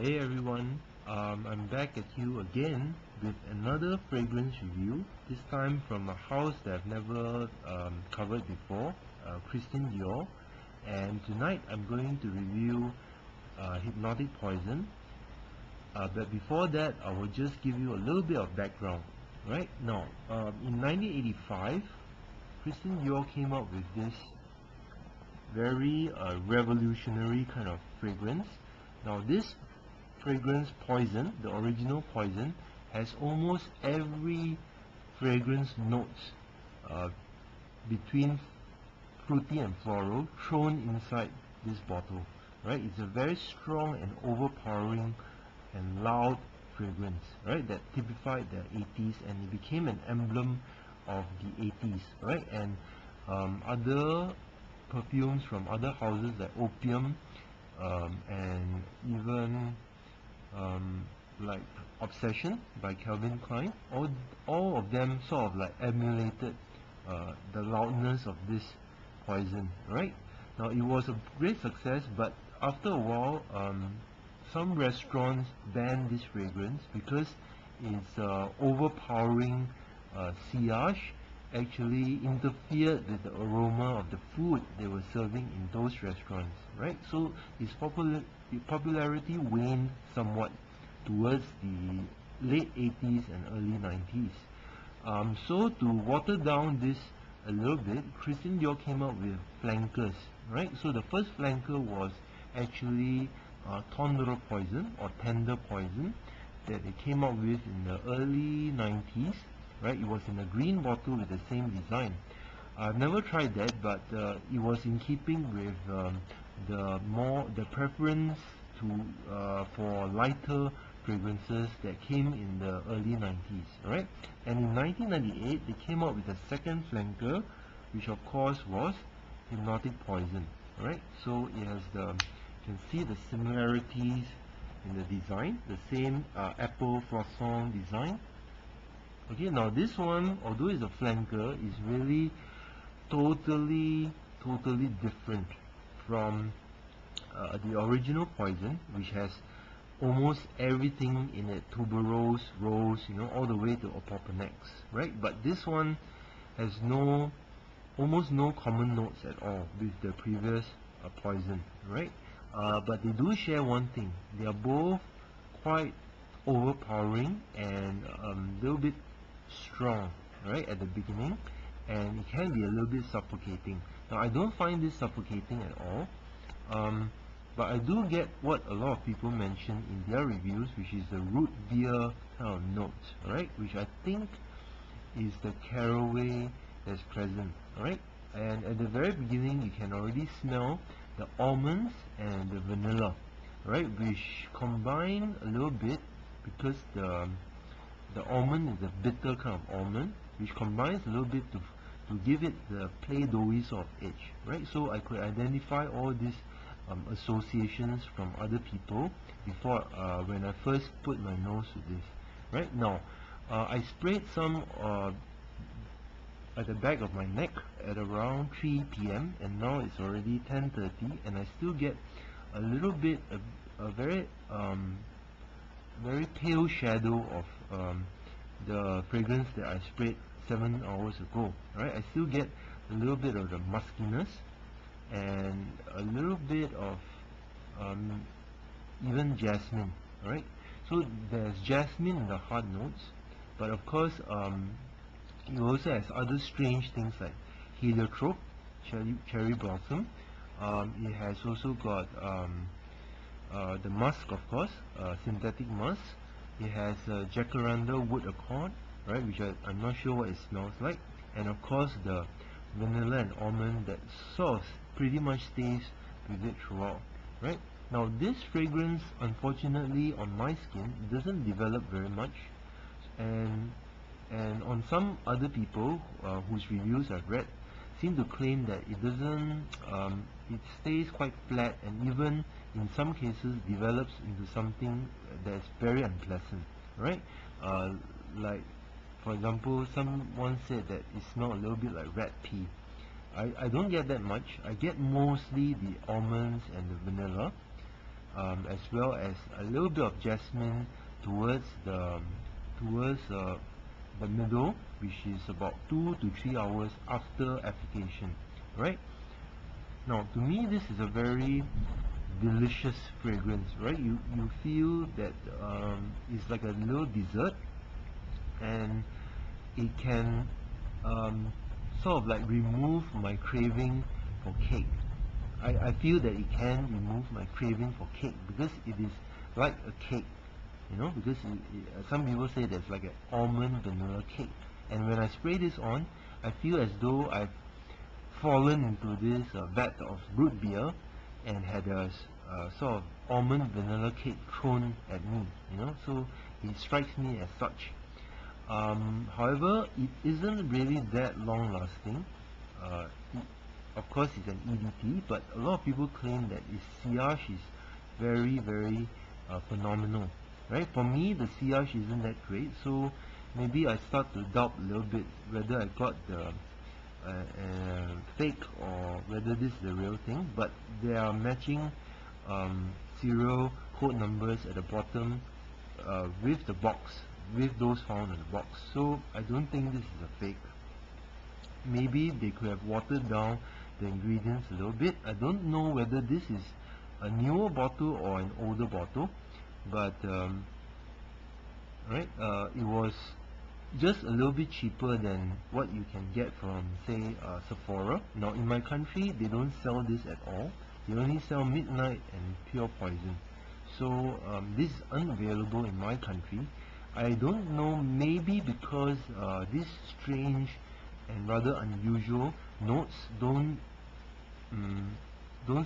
Hey everyone, I'm back at you again with another fragrance review, this time from a house that I've never covered before, Christian Dior. And tonight I'm going to review Hypnotic Poison. But before that, I will just give you a little bit of background. Right now, in 1985, Christian Dior came up with this very revolutionary kind of fragrance. Now this fragrance Poison, the original Poison, has almost every fragrance notes uh, between fruity and floral thrown inside this bottle. Right? It's a very strong and overpowering and loud fragrance, right? That typified the 80s, and it became an emblem of the 80s, right? And other perfumes from other houses like Opium and even um, like Obsession by Calvin Klein, all of them sort of like emulated the loudness of this Poison, right? Now it was a great success, but after a while, some restaurants banned this fragrance because its overpowering sillage actually interfered with the aroma of the food they were serving in those restaurants, right? So its popularity waned somewhat towards the late 80s and early 90s. So to water down this a little bit, Christian Dior came up with flankers, right? So the first flanker was actually Tendre Poison or Tender Poison that they came up with in the early 90s, right? It was in a green bottle with the same design. I've never tried that, but it was in keeping with the preference for lighter fragrances that came in the early 90s, right? And in 1998, they came up with a second flanker, which of course was Hypnotic Poison, right? So it has you can see the similarities in the design, the same apple flosson design. Okay, now this one, although it's a flanker, is really totally different from the original Poison, which has almost everything in it: tuberose, rose, all the way to opoponax, right? But this one has almost no common notes at all with the previous Poison, right? But they do share one thing: they are both quite overpowering and a little bit strong, right, at the beginning, and it can be a little bit suffocating. Now, I don't find this suffocating at all, but I do get what a lot of people mention in their reviews, which is the root beer kind of note, right, which I think is the caraway that's present, right? And at the very beginning, you can already smell the almonds and the vanilla, right, which combine a little bit because the almond is a bitter kind of almond, which combines a little bit to give it the play-doughy sort of edge, right? So I could identify all these associations from other people before when I first put my nose to this. Right now, I sprayed some at the back of my neck at around 3 p.m. and now it's already 10:30, and I still get a little bit a very pale shadow of the fragrance that I sprayed 7 hours ago. Right, I still get a little bit of the muskiness and a little bit of um, even jasmine. Right, so there's jasmine in the hard notes, but of course it also has other strange things like heliotrope, cherry blossom. It has also got the musk, of course, synthetic musk. It has jacaranda wood accord, right, which I'm not sure what it smells like, and of course the vanilla and almond that sort of pretty much stays with it throughout, right? Now this fragrance, unfortunately, on my skin, doesn't develop very much, and on some other people whose reviews I've read seem to claim that it doesn't, it stays quite flat, and even in some cases develops into something that's very unpleasant, right? Like, for example, someone said that it smelled a little bit like rat pee. I don't get that much. I get mostly the almonds and the vanilla, as well as a little bit of jasmine towards the middle, which is about 2 to 3 hours after application. Right now, to me, this is a very delicious fragrance. Right, you feel that it's like a little dessert, and it can sort of like remove my craving for cake. I feel that it can remove my craving for cake because it is like a cake, because some people say there's like an almond vanilla cake, and when I spray this on, I feel as though I've fallen into this vat of root beer and had a sort of almond vanilla cake thrown at me, so it strikes me as such. However, it isn't really that long lasting. Uh, of course, it's an EDT, but a lot of people claim that its sillage is very, very phenomenal. Right? For me, the sillage isn't that great, so maybe I start to doubt a little bit whether I got the fake or whether this is the real thing. But there are matching serial code numbers at the bottom with the box, with those found in the box. So I don't think this is a fake. Maybe they could have watered down the ingredients a little bit. I don't know whether this is a newer bottle or an older bottle, but it was just a little bit cheaper than what you can get from, say, Sephora. Now in my country they don't sell this at all. They only sell Midnight and Pure Poison. So this is unavailable in my country. I don't know, maybe because this strange and rather unusual notes don't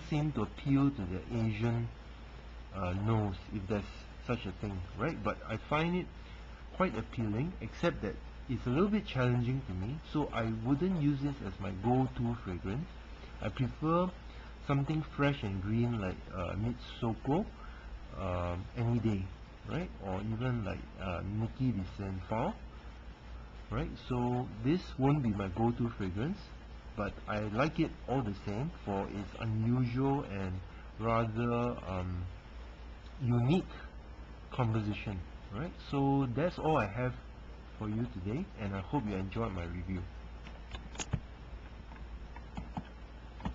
seem to appeal to the Asian nose, if there's such a thing, right? But I find it quite appealing, except that it's a little bit challenging to me, so I wouldn't use this as my go-to fragrance. I prefer something fresh and green like Mitsoko any day, right? Or even like Nikki de Saint-Phal, right? So this won't be my go-to fragrance, but I like it all the same for its unusual and rather unique composition, right? So that's all I have for you today, and I hope you enjoyed my review.